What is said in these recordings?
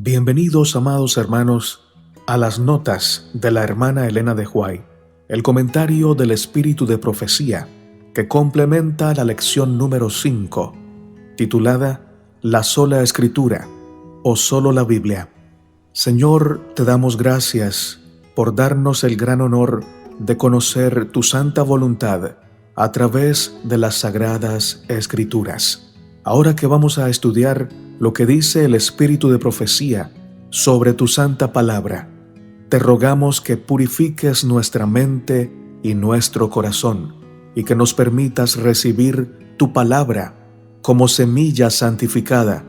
Bienvenidos, amados hermanos, a las notas de la hermana Elena de Huay, el comentario del Espíritu de Profecía, que complementa la lección número 5, titulada La sola Escritura, o solo la Biblia. Señor, te damos gracias por darnos el gran honor de conocer tu santa voluntad a través de las Sagradas Escrituras. Ahora que vamos a estudiar lo que dice el Espíritu de Profecía sobre tu santa palabra, te rogamos que purifiques nuestra mente y nuestro corazón y que nos permitas recibir tu palabra como semilla santificada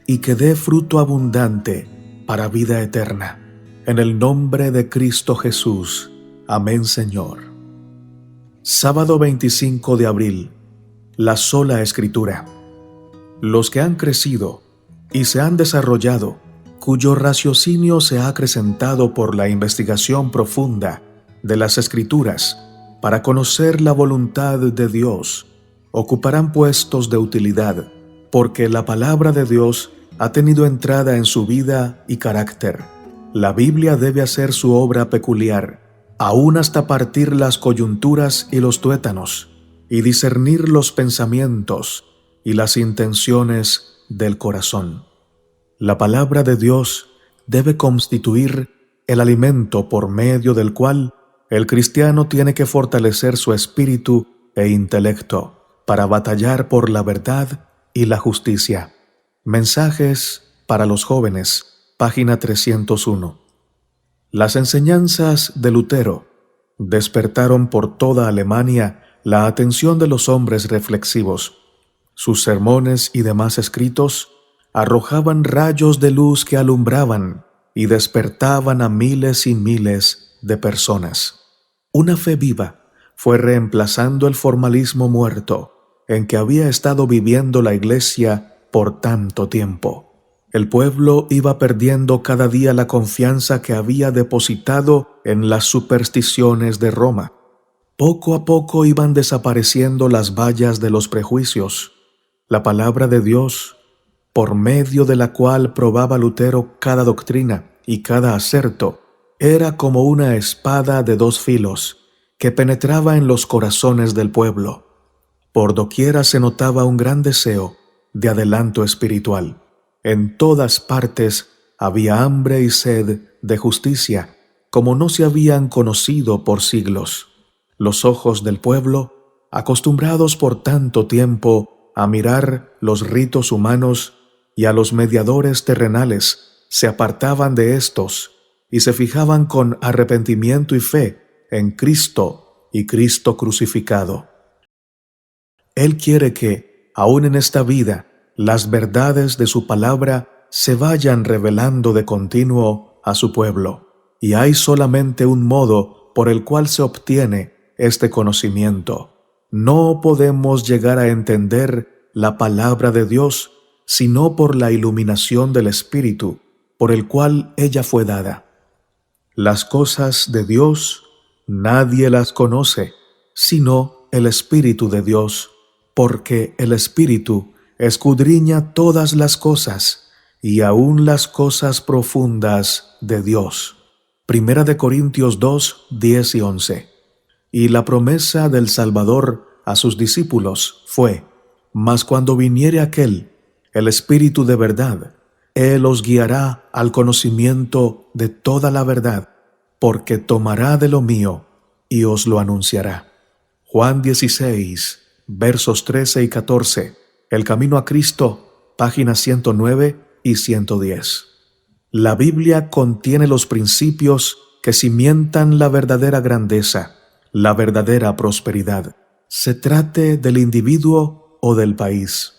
y que dé fruto abundante para vida eterna. En el nombre de Cristo Jesús. Amén, Señor. Sábado 25 de abril. La sola Escritura. Los que han crecido y se han desarrollado, cuyo raciocinio se ha acrecentado por la investigación profunda de las Escrituras para conocer la voluntad de Dios, ocuparán puestos de utilidad, porque la palabra de Dios ha tenido entrada en su vida y carácter. La Biblia debe hacer su obra peculiar, aún hasta partir las coyunturas y los tuétanos, y discernir los pensamientos y las intenciones del corazón. La palabra de Dios debe constituir el alimento por medio del cual el cristiano tiene que fortalecer su espíritu e intelecto para batallar por la verdad y la justicia. Mensajes para los jóvenes, página 301. Las enseñanzas de Lutero despertaron por toda Alemania la atención de los hombres reflexivos. Sus sermones y demás escritos arrojaban rayos de luz que alumbraban y despertaban a miles y miles de personas. Una fe viva fue reemplazando el formalismo muerto en que había estado viviendo la Iglesia por tanto tiempo. El pueblo iba perdiendo cada día la confianza que había depositado en las supersticiones de Roma. Poco a poco iban desapareciendo las vallas de los prejuicios. La palabra de Dios, por medio de la cual probaba Lutero cada doctrina y cada acerto, era como una espada de dos filos que penetraba en los corazones del pueblo. Por doquiera se notaba un gran deseo de adelanto espiritual. En todas partes había hambre y sed de justicia, como no se habían conocido por siglos. Los ojos del pueblo, acostumbrados por tanto tiempo a mirar los ritos humanos y a los mediadores terrenales, se apartaban de éstos y se fijaban con arrepentimiento y fe en Cristo y Cristo crucificado. Él quiere que, aún en esta vida, las verdades de su palabra se vayan revelando de continuo a su pueblo, y hay solamente un modo por el cual se obtiene este conocimiento. No podemos llegar a entender la palabra de Dios sino por la iluminación del Espíritu, por el cual ella fue dada. Las cosas de Dios nadie las conoce, sino el Espíritu de Dios, porque el Espíritu escudriña todas las cosas, y aun las cosas profundas de Dios. Primera de Corintios 2, 10 y 11. Y la promesa del Salvador a sus discípulos fue: mas cuando viniere aquel, el Espíritu de verdad, Él os guiará al conocimiento de toda la verdad, porque tomará de lo mío y os lo anunciará. Juan 16, versos 13 y 14. El Camino a Cristo, páginas 109 y 110. La Biblia contiene los principios que cimientan la verdadera grandeza, la verdadera prosperidad. Se trate del individuo o del país.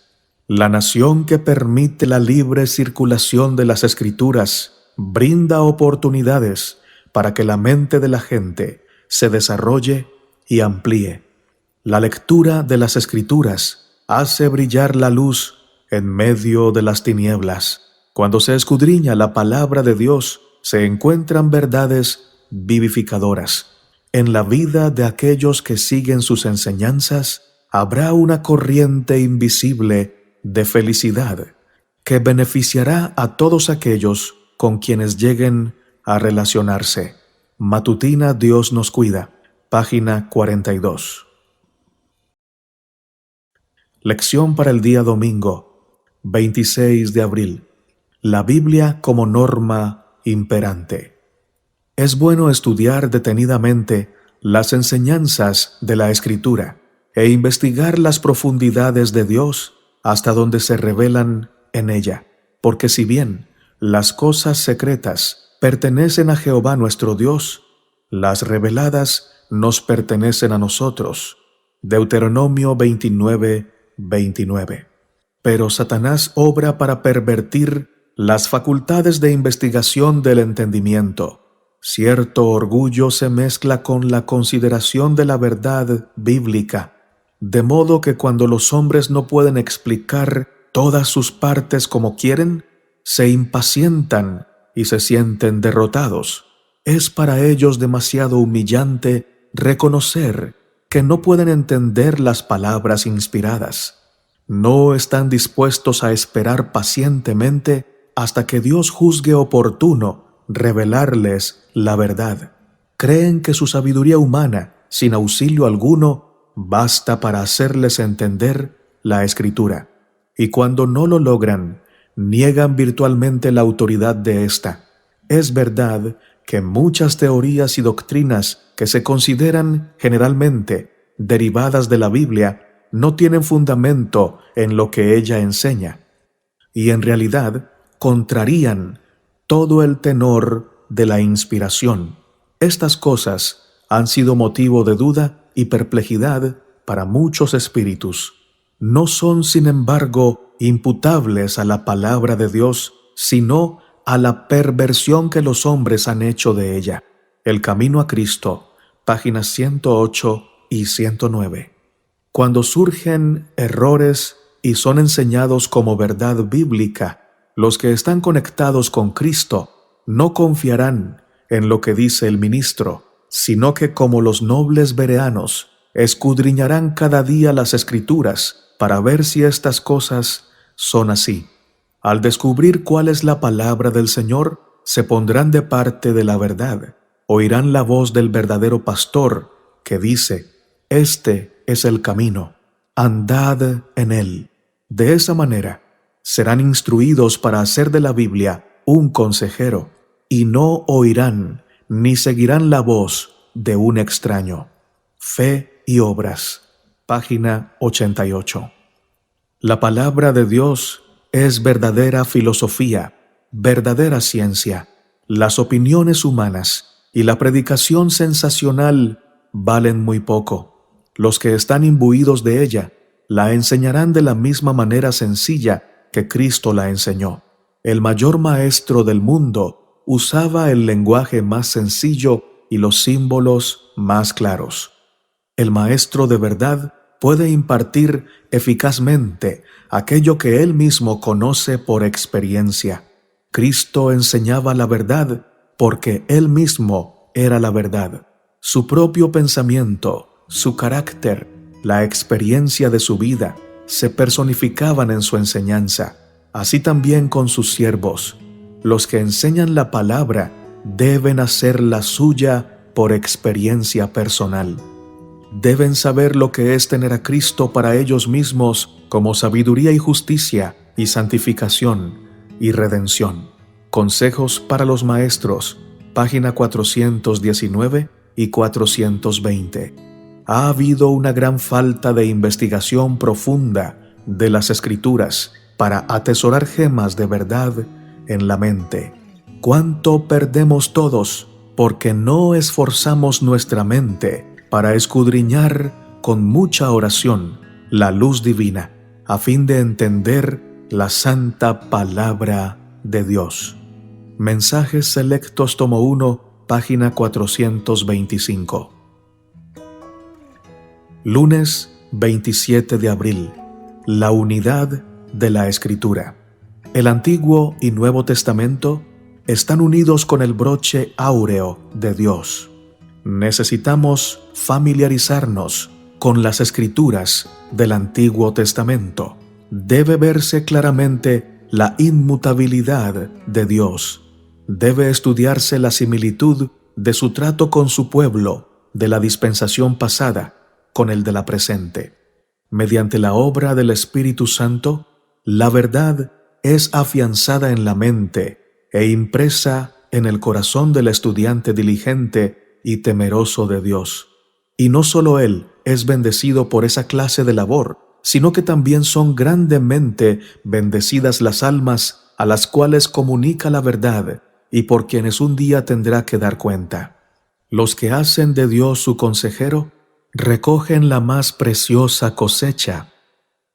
La nación que permite la libre circulación de las Escrituras brinda oportunidades para que la mente de la gente se desarrolle y amplíe. La lectura de las Escrituras hace brillar la luz en medio de las tinieblas. Cuando se escudriña la palabra de Dios, se encuentran verdades vivificadoras. En la vida de aquellos que siguen sus enseñanzas, habrá una corriente invisible de felicidad que beneficiará a todos aquellos con quienes lleguen a relacionarse. Matutina Dios nos cuida, página 42. Lección para el día domingo, 26 de abril. La Biblia como norma imperante. Es bueno estudiar detenidamente las enseñanzas de la Escritura e investigar las profundidades de Dios hasta donde se revelan en ella, porque si bien las cosas secretas pertenecen a Jehová nuestro Dios, las reveladas nos pertenecen a nosotros. Deuteronomio 29:29. Pero Satanás obra para pervertir las facultades de investigación del entendimiento. Cierto orgullo se mezcla con la consideración de la verdad bíblica, de modo que cuando los hombres no pueden explicar todas sus partes como quieren, se impacientan y se sienten derrotados. Es para ellos demasiado humillante reconocer que no pueden entender las palabras inspiradas. No están dispuestos a esperar pacientemente hasta que Dios juzgue oportuno revelarles la verdad. Creen que su sabiduría humana, sin auxilio alguno, basta para hacerles entender la Escritura. Y cuando no lo logran, niegan virtualmente la autoridad de ésta. Es verdad que muchas teorías y doctrinas que se consideran generalmente derivadas de la Biblia no tienen fundamento en lo que ella enseña, y en realidad contrarían todo el tenor de la inspiración. Estas cosas han sido motivo de duda y perplejidad para muchos espíritus. No son, sin embargo, imputables a la palabra de Dios, sino a la perversión que los hombres han hecho de ella. El camino a Cristo, páginas 108 y 109. Cuando surgen errores y son enseñados como verdad bíblica, los que están conectados con Cristo no confiarán en lo que dice el ministro, sino que como los nobles bereanos escudriñarán cada día las Escrituras para ver si estas cosas son así. Al descubrir cuál es la palabra del Señor, se pondrán de parte de la verdad, oirán la voz del verdadero pastor que dice: «Este es el camino, andad en él». De esa manera, serán instruidos para hacer de la Biblia un consejero, y no oirán ni seguirán la voz de un extraño. Fe y obras, página 88. La palabra de Dios es verdadera filosofía, verdadera ciencia. Las opiniones humanas y la predicación sensacional valen muy poco. Los que están imbuidos de ella la enseñarán de la misma manera sencilla que Cristo la enseñó. El mayor maestro del mundo usaba el lenguaje más sencillo y los símbolos más claros. El maestro de verdad puede impartir eficazmente aquello que él mismo conoce por experiencia. Cristo enseñaba la verdad porque él mismo era la verdad. Su propio pensamiento, su carácter, la experiencia de su vida se personificaban en su enseñanza. Así también con sus siervos. Los que enseñan la palabra deben hacerla suya por experiencia personal. Deben saber lo que es tener a Cristo para ellos mismos como sabiduría y justicia y santificación y redención. Consejos para los maestros, página 419 y 420. Ha habido una gran falta de investigación profunda de las Escrituras para atesorar gemas de verdad en la mente. ¿Cuánto perdemos todos porque no esforzamos nuestra mente para escudriñar con mucha oración la luz divina, a fin de entender la santa palabra de Dios? Mensajes Selectos, tomo 1, página 425. Lunes 27 de abril. La unidad de la Escritura. El Antiguo y Nuevo Testamento están unidos con el broche áureo de Dios. Necesitamos familiarizarnos con las Escrituras del Antiguo Testamento. Debe verse claramente la inmutabilidad de Dios. Debe estudiarse la similitud de su trato con su pueblo de la dispensación pasada con el de la presente. Mediante la obra del Espíritu Santo, la verdad es afianzada en la mente e impresa en el corazón del estudiante diligente y temeroso de Dios. Y no solo él es bendecido por esa clase de labor, sino que también son grandemente bendecidas las almas a las cuales comunica la verdad y por quienes un día tendrá que dar cuenta. Los que hacen de Dios su consejero recogen la más preciosa cosecha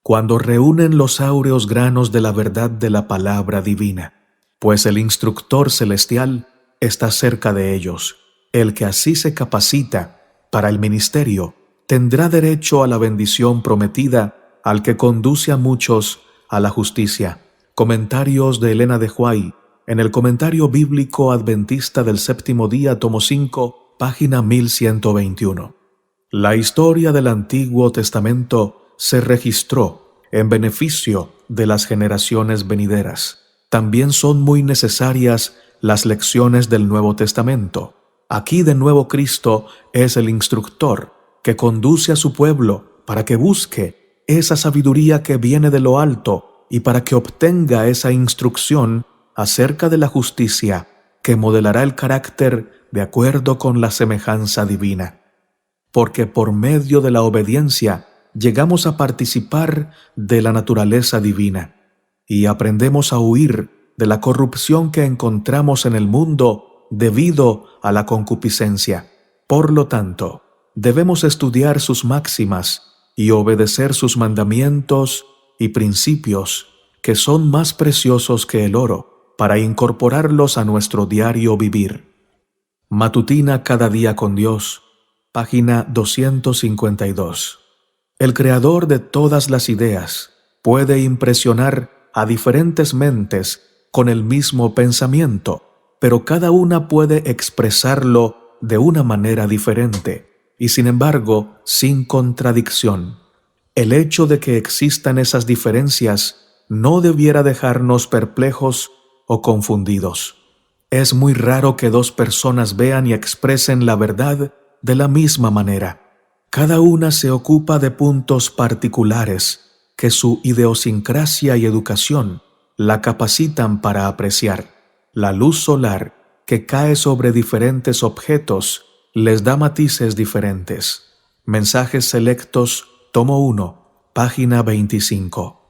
cuando reúnen los áureos granos de la verdad de la palabra divina, pues el instructor celestial está cerca de ellos. El que así se capacita para el ministerio tendrá derecho a la bendición prometida al que conduce a muchos a la justicia. Comentarios de Elena de White, en el Comentario Bíblico Adventista del Séptimo Día, tomo 5, página 1121. La historia del Antiguo Testamento se registró en beneficio de las generaciones venideras. También son muy necesarias las lecciones del Nuevo Testamento. Aquí de nuevo Cristo es el instructor que conduce a su pueblo para que busque esa sabiduría que viene de lo alto y para que obtenga esa instrucción acerca de la justicia que modelará el carácter de acuerdo con la semejanza divina. Porque por medio de la obediencia llegamos a participar de la naturaleza divina y aprendemos a huir de la corrupción que encontramos en el mundo debido a la concupiscencia. Por lo tanto, debemos estudiar sus máximas y obedecer sus mandamientos y principios, que son más preciosos que el oro, para incorporarlos a nuestro diario vivir. Matutina cada día con Dios, página 252. El creador de todas las ideas puede impresionar a diferentes mentes con el mismo pensamiento, pero cada una puede expresarlo de una manera diferente y sin embargo sin contradicción. El hecho de que existan esas diferencias no debiera dejarnos perplejos o confundidos. Es muy raro que dos personas vean y expresen la verdad de la misma manera. Cada una se ocupa de puntos particulares que su idiosincrasia y educación la capacitan para apreciar. La luz solar que cae sobre diferentes objetos les da matices diferentes. Mensajes selectos, tomo 1, página 25.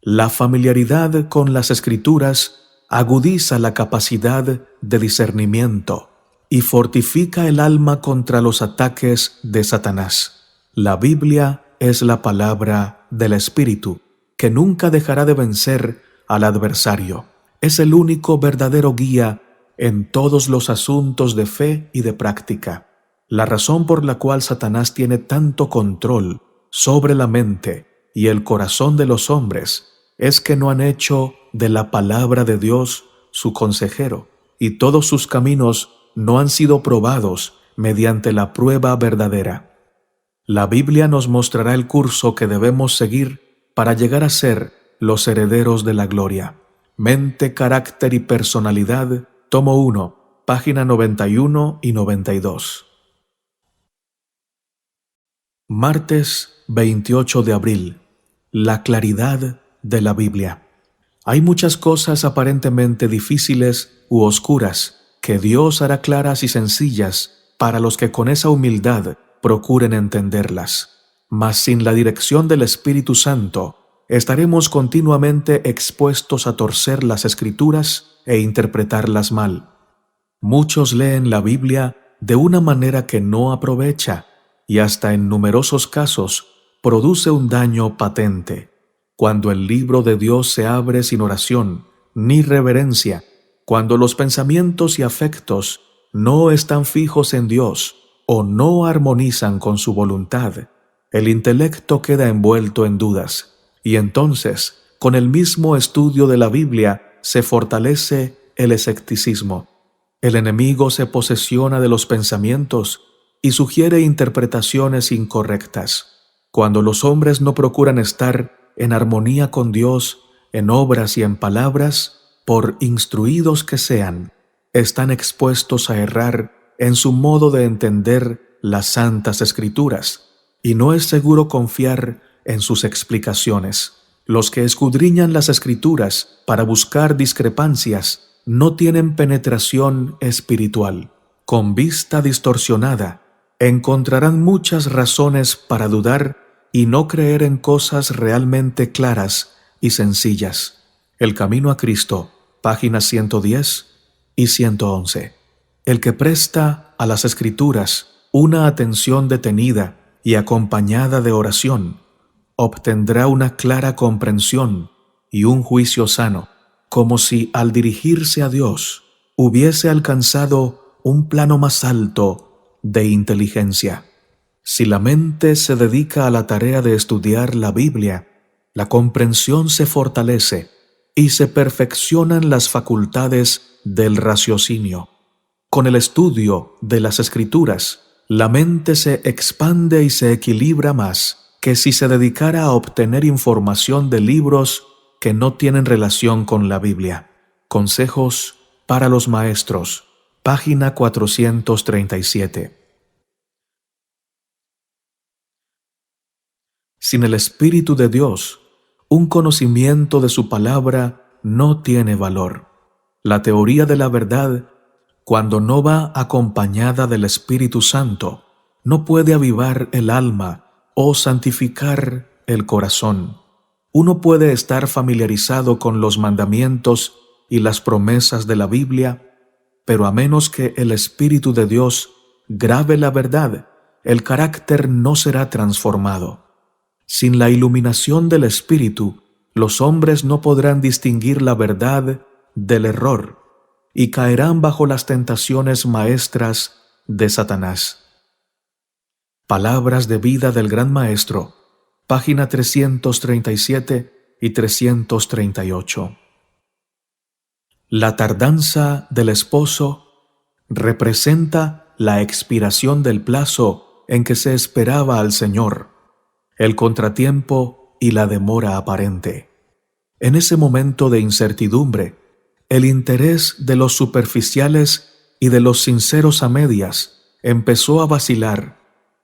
La familiaridad con las Escrituras agudiza la capacidad de discernimiento y fortifica el alma contra los ataques de Satanás. La Biblia es la palabra del Espíritu, que nunca dejará de vencer al adversario. Es el único verdadero guía en todos los asuntos de fe y de práctica. La razón por la cual Satanás tiene tanto control sobre la mente y el corazón de los hombres es que no han hecho de la palabra de Dios su consejero, y todos sus caminos no han sido probados mediante la prueba verdadera. La Biblia nos mostrará el curso que debemos seguir para llegar a ser los herederos de la gloria. Mente, carácter y personalidad, tomo 1, página 91 y 92. Martes 28 de abril. La claridad de la Biblia. Hay muchas cosas aparentemente difíciles u oscuras que Dios hará claras y sencillas para los que con esa humildad procuren entenderlas. Mas sin la dirección del Espíritu Santo, estaremos continuamente expuestos a torcer las Escrituras e interpretarlas mal. Muchos leen la Biblia de una manera que no aprovecha y hasta en numerosos casos produce un daño patente. Cuando el libro de Dios se abre sin oración ni reverencia, cuando los pensamientos y afectos no están fijos en Dios o no armonizan con su voluntad, el intelecto queda envuelto en dudas, y entonces, con el mismo estudio de la Biblia, se fortalece el escepticismo. El enemigo se posesiona de los pensamientos y sugiere interpretaciones incorrectas. Cuando los hombres no procuran estar en armonía con Dios en obras y en palabras, por instruidos que sean, están expuestos a errar en su modo de entender las santas escrituras, y no es seguro confiar en sus explicaciones. Los que escudriñan las escrituras para buscar discrepancias no tienen penetración espiritual. Con vista distorsionada, encontrarán muchas razones para dudar y no creer en cosas realmente claras y sencillas. El camino a Cristo, páginas 110 y 111. El que presta a las Escrituras una atención detenida y acompañada de oración, obtendrá una clara comprensión y un juicio sano, como si al dirigirse a Dios hubiese alcanzado un plano más alto de inteligencia. Si la mente se dedica a la tarea de estudiar la Biblia, la comprensión se fortalece y se perfeccionan las facultades del raciocinio. Con el estudio de las Escrituras, la mente se expande y se equilibra más que si se dedicara a obtener información de libros que no tienen relación con la Biblia. Consejos para los maestros, página 437. Sin el Espíritu de Dios, un conocimiento de su palabra no tiene valor. La teoría de la verdad, cuando no va acompañada del Espíritu Santo, no puede avivar el alma o santificar el corazón. Uno puede estar familiarizado con los mandamientos y las promesas de la Biblia, pero a menos que el Espíritu de Dios grabe la verdad, el carácter no será transformado. Sin la iluminación del Espíritu, los hombres no podrán distinguir la verdad del error y caerán bajo las tentaciones maestras de Satanás. Palabras de vida del Gran Maestro, página 337 y 338. La tardanza del esposo representa la expiración del plazo en que se esperaba al Señor, el contratiempo y la demora aparente. En ese momento de incertidumbre, el interés de los superficiales y de los sinceros a medias empezó a vacilar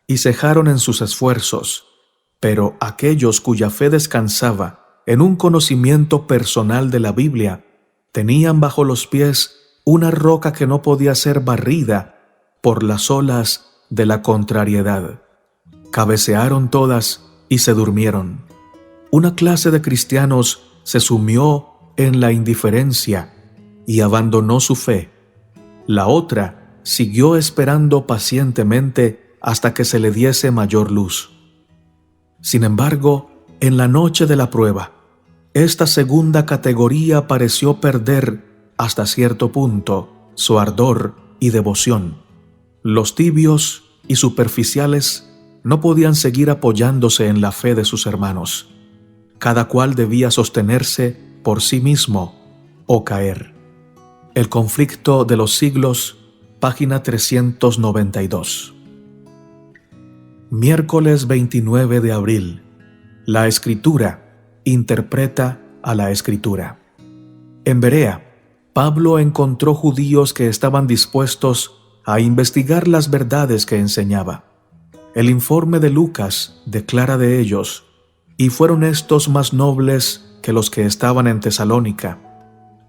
y cejaron en sus esfuerzos, pero aquellos cuya fe descansaba en un conocimiento personal de la Biblia tenían bajo los pies una roca que no podía ser barrida por las olas de la contrariedad. Cabecearon todas y se durmieron. Una clase de cristianos se sumió en la indiferencia y abandonó su fe. La otra siguió esperando pacientemente hasta que se le diese mayor luz. Sin embargo, en la noche de la prueba, esta segunda categoría pareció perder, hasta cierto punto, su ardor y devoción. Los tibios y superficiales no podían seguir apoyándose en la fe de sus hermanos. Cada cual debía sostenerse por sí mismo o caer. El conflicto de los siglos, página 392. Miércoles 29 de abril. La Escritura interpreta a la Escritura. En Berea, Pablo encontró judíos que estaban dispuestos a investigar las verdades que enseñaba. El informe de Lucas declara de ellos: y fueron estos más nobles que los que estaban en Tesalónica,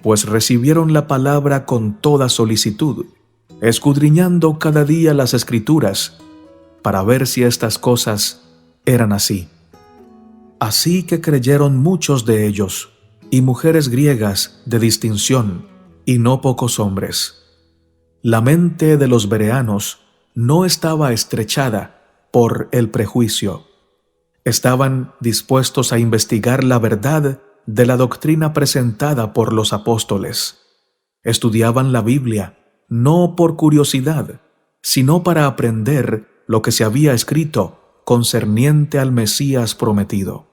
pues recibieron la palabra con toda solicitud, escudriñando cada día las Escrituras, para ver si estas cosas eran así. Así que creyeron muchos de ellos, y mujeres griegas de distinción, y no pocos hombres. La mente de los bereanos no estaba estrechada por el prejuicio. Estaban dispuestos a investigar la verdad de la doctrina presentada por los apóstoles. Estudiaban la Biblia, no por curiosidad, sino para aprender lo que se había escrito concerniente al Mesías prometido.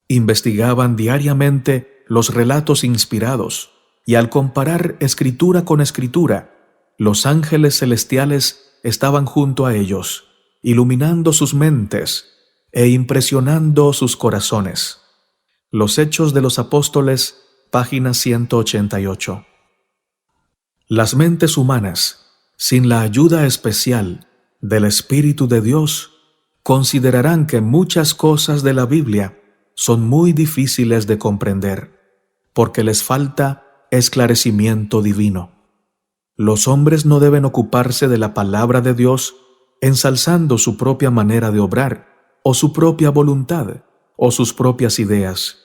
Investigaban diariamente los relatos inspirados, y al comparar escritura con escritura, los ángeles celestiales estaban junto a ellos, iluminando sus mentes e impresionando sus corazones. Los Hechos de los Apóstoles, página 188. Las mentes humanas, sin la ayuda especial del Espíritu de Dios, considerarán que muchas cosas de la Biblia son muy difíciles de comprender, porque les falta esclarecimiento divino. Los hombres no deben ocuparse de la palabra de Dios ensalzando su propia manera de obrar, o su propia voluntad, o sus propias ideas,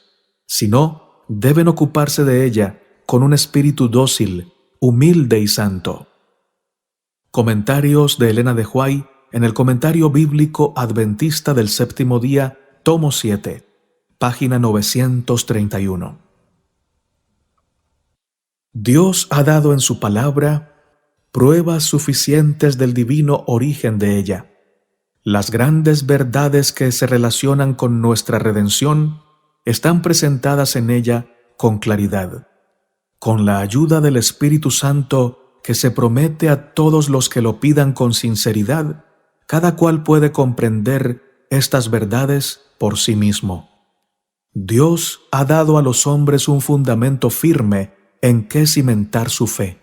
sino deben ocuparse de ella con un espíritu dócil, humilde y santo. Comentarios de Elena de White en el Comentario Bíblico Adventista del Séptimo Día, tomo 7, página 931. Dios ha dado en su palabra pruebas suficientes del divino origen de ella. Las grandes verdades que se relacionan con nuestra redención están presentadas en ella con claridad. Con la ayuda del Espíritu Santo que se promete a todos los que lo pidan con sinceridad, cada cual puede comprender estas verdades por sí mismo. Dios ha dado a los hombres un fundamento firme en que cimentar su fe.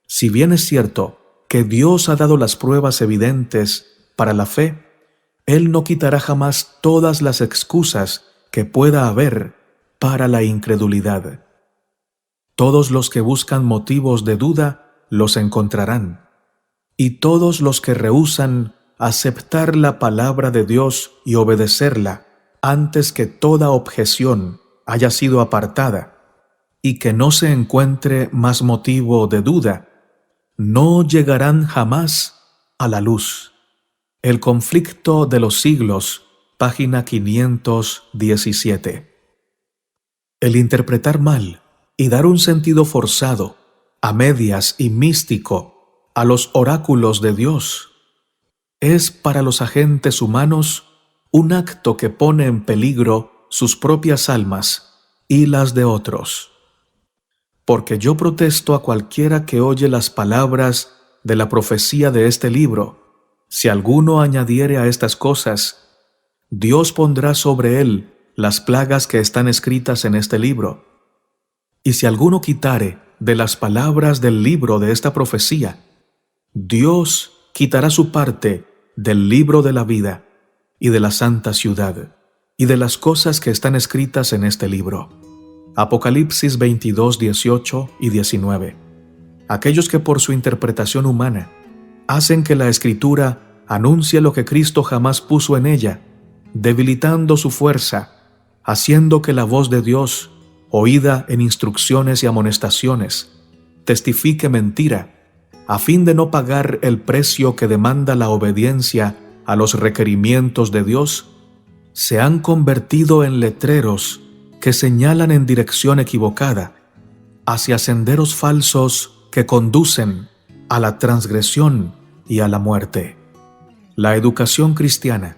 Si bien es cierto que Dios ha dado las pruebas evidentes para la fe, Él no quitará jamás todas las excusas que pueda haber para la incredulidad. Todos los que buscan motivos de duda los encontrarán, y todos los que rehúsan aceptar la palabra de Dios y obedecerla antes que toda objeción haya sido apartada y que no se encuentre más motivo de duda, no llegarán jamás a la luz. El conflicto de los siglos, página 517. El interpretar mal y dar un sentido forzado, a medias y místico, a los oráculos de Dios, es para los agentes humanos un acto que pone en peligro sus propias almas y las de otros. Porque yo protesto a cualquiera que oye las palabras de la profecía de este libro: si alguno añadiere a estas cosas, Dios pondrá sobre él las plagas que están escritas en este libro. Y si alguno quitare de las palabras del libro de esta profecía, Dios quitará su parte del libro de la vida y de la santa ciudad y de las cosas que están escritas en este libro. Apocalipsis 22, 18 y 19. Aquellos que por su interpretación humana hacen que la Escritura anuncie lo que Cristo jamás puso en ella, debilitando su fuerza, haciendo que la voz de Dios, oída en instrucciones y amonestaciones, testifique mentira, a fin de no pagar el precio que demanda la obediencia a los requerimientos de Dios, se han convertido en letreros que señalan en dirección equivocada, hacia senderos falsos que conducen a la transgresión y a la muerte. La educación cristiana,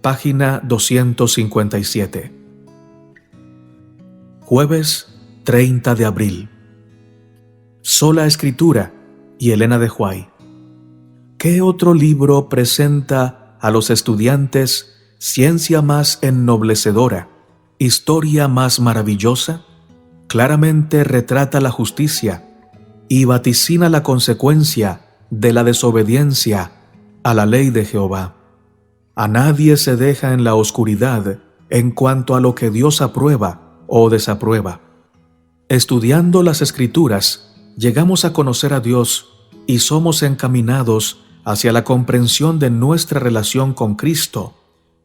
página 257. Jueves 30 de abril. Sola Escritura y Elena de White. ¿Qué otro libro presenta a los estudiantes ciencia más ennoblecedora, historia más maravillosa? Claramente retrata la justicia y vaticina la consecuencia de la desobediencia a la ley de Jehová. A nadie se deja en la oscuridad en cuanto a lo que Dios aprueba o desaprueba. Estudiando las Escrituras, llegamos a conocer a Dios y somos encaminados hacia la comprensión de nuestra relación con Cristo,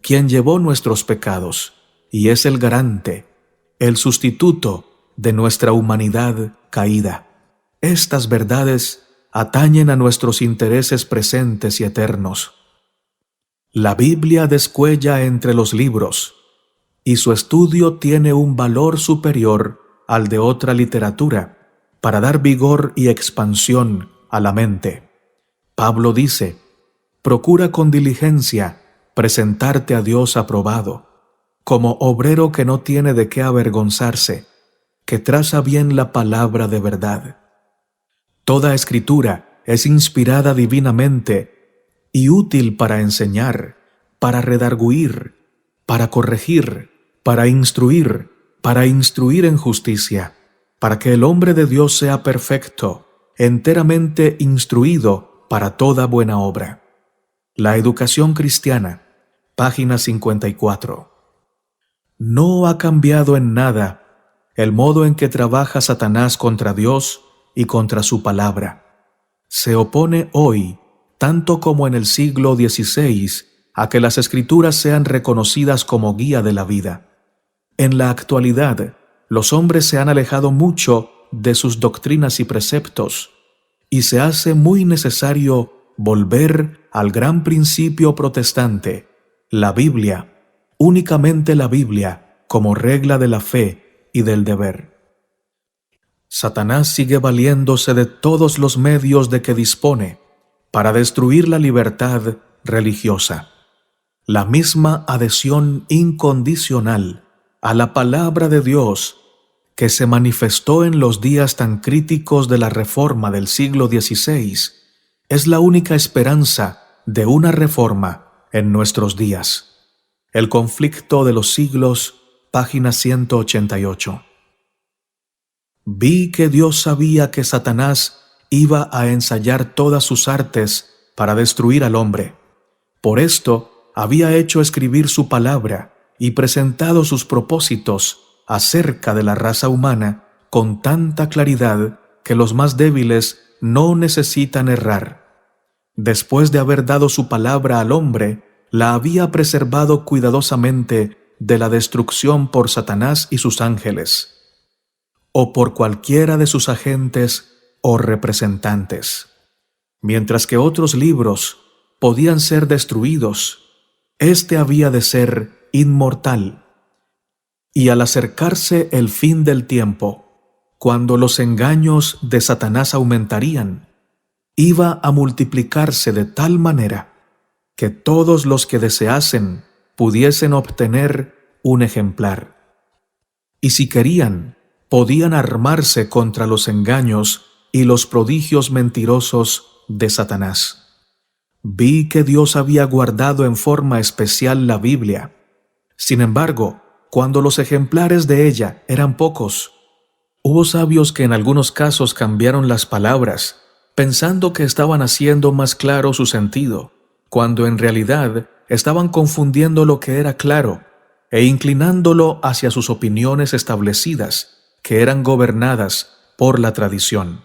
quien llevó nuestros pecados y es el garante, el sustituto de nuestra humanidad caída. Estas verdades atañen a nuestros intereses presentes y eternos. La Biblia descuella entre los libros, y su estudio tiene un valor superior al de otra literatura para dar vigor y expansión a la mente. Pablo dice: procura con diligencia presentarte a Dios aprobado, como obrero que no tiene de qué avergonzarse, que traza bien la palabra de verdad. Toda Escritura es inspirada divinamente y útil para enseñar, para redarguir, para corregir, para instruir, para instruir en justicia, para que el hombre de Dios sea perfecto, enteramente instruido para toda buena obra. La educación cristiana, página 54. No ha cambiado en nada el modo en que trabaja Satanás contra Dios y contra su palabra. Se opone hoy, tanto como en el siglo XVI, a que las Escrituras sean reconocidas como guía de la vida. En la actualidad, los hombres se han alejado mucho de sus doctrinas y preceptos, y se hace muy necesario volver al gran principio protestante, la Biblia, únicamente la Biblia, como regla de la fe y del deber. Satanás sigue valiéndose de todos los medios de que dispone para destruir la libertad religiosa. La misma adhesión incondicional a la palabra de Dios que se manifestó en los días tan críticos de la Reforma del siglo XVI es la única esperanza de una reforma en nuestros días. El conflicto de los siglos, página 188. Vi que Dios sabía que Satanás iba a ensayar todas sus artes para destruir al hombre. Por esto, había hecho escribir su palabra y presentado sus propósitos acerca de la raza humana con tanta claridad que los más débiles no necesitan errar. Después de haber dado su palabra al hombre, la había preservado cuidadosamente de la destrucción por Satanás y sus ángeles, o por cualquiera de sus agentes o representantes. Mientras que otros libros podían ser destruidos, este había de ser inmortal. Y al acercarse el fin del tiempo, cuando los engaños de Satanás aumentarían, iba a multiplicarse de tal manera que todos los que deseasen pudiesen obtener un ejemplar. Y si querían, podían armarse contra los engaños y los prodigios mentirosos de Satanás. Vi que Dios había guardado en forma especial la Biblia. Sin embargo, cuando los ejemplares de ella eran pocos, hubo sabios que en algunos casos cambiaron las palabras, pensando que estaban haciendo más claro su sentido, cuando en realidad estaban confundiendo lo que era claro e inclinándolo hacia sus opiniones establecidas, que eran gobernadas por la tradición.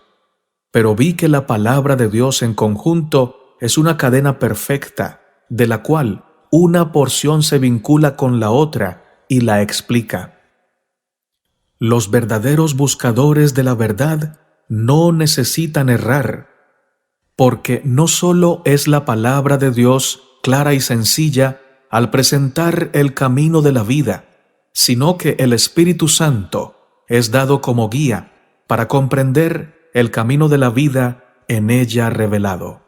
Pero vi que la palabra de Dios en conjunto es una cadena perfecta, de la cual una porción se vincula con la otra y la explica. Los verdaderos buscadores de la verdad no necesitan errar, porque no solo es la palabra de Dios clara y sencilla al presentar el camino de la vida, sino que el Espíritu Santo es dado como guía para comprender el camino de la vida en ella revelado.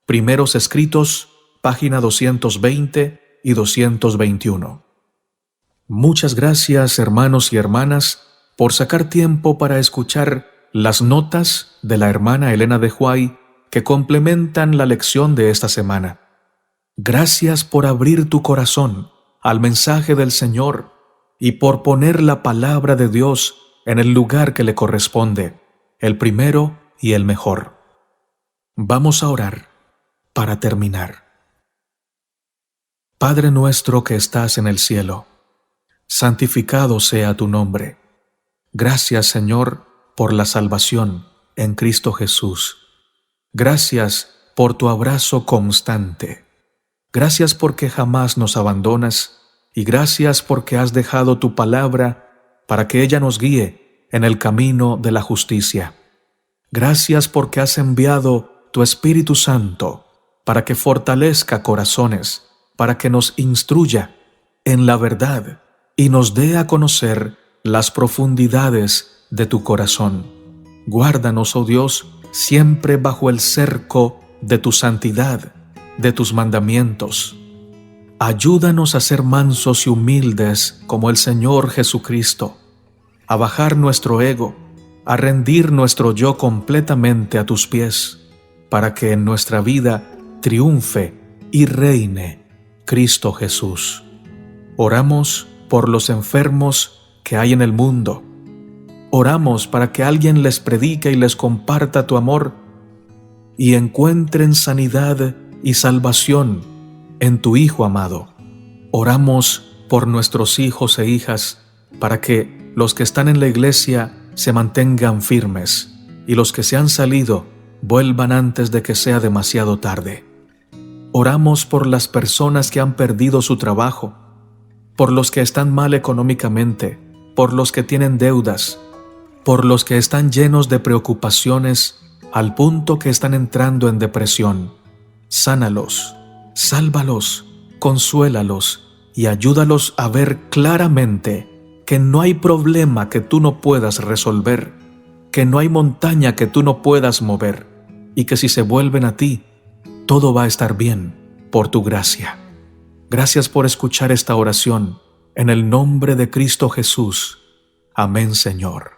Primeros Escritos, página 220 y 221. Muchas gracias, hermanos y hermanas, por sacar tiempo para escuchar las notas de la hermana Elena de White que complementan la lección de esta semana. Gracias por abrir tu corazón al mensaje del Señor y por poner la palabra de Dios en el lugar que le corresponde, el primero y el mejor. Vamos a orar para terminar. Padre nuestro que estás en el cielo, santificado sea tu nombre. Gracias, Señor, por la salvación en Cristo Jesús. Gracias por tu abrazo constante. Gracias porque jamás nos abandonas y gracias porque has dejado tu palabra para que ella nos guíe en el camino de la justicia. Gracias porque has enviado tu Espíritu Santo para que fortalezca corazones, para que nos instruya en la verdad y nos dé a conocer las profundidades de tu corazón. Guárdanos, oh Dios, siempre bajo el cerco de tu santidad, de tus mandamientos. Ayúdanos a ser mansos y humildes como el Señor Jesucristo, a bajar nuestro ego, a rendir nuestro yo completamente a tus pies, para que en nuestra vida triunfe y reine Cristo Jesús. Oramos por los enfermos que hay en el mundo. Oramos para que alguien les predique y les comparta tu amor y encuentren sanidad y salvación en tu Hijo amado. Oramos por nuestros hijos e hijas para que los que están en la iglesia se mantengan firmes y los que se han salido vuelvan antes de que sea demasiado tarde. Oramos por las personas que han perdido su trabajo, por los que están mal económicamente, por los que tienen deudas, por los que están llenos de preocupaciones al punto que están entrando en depresión. Sánalos, sálvalos, consuélalos y ayúdalos a ver claramente que no hay problema que tú no puedas resolver, que no hay montaña que tú no puedas mover y que si se vuelven a ti, todo va a estar bien por tu gracia. Gracias por escuchar esta oración en el nombre de Cristo Jesús. Amén, Señor.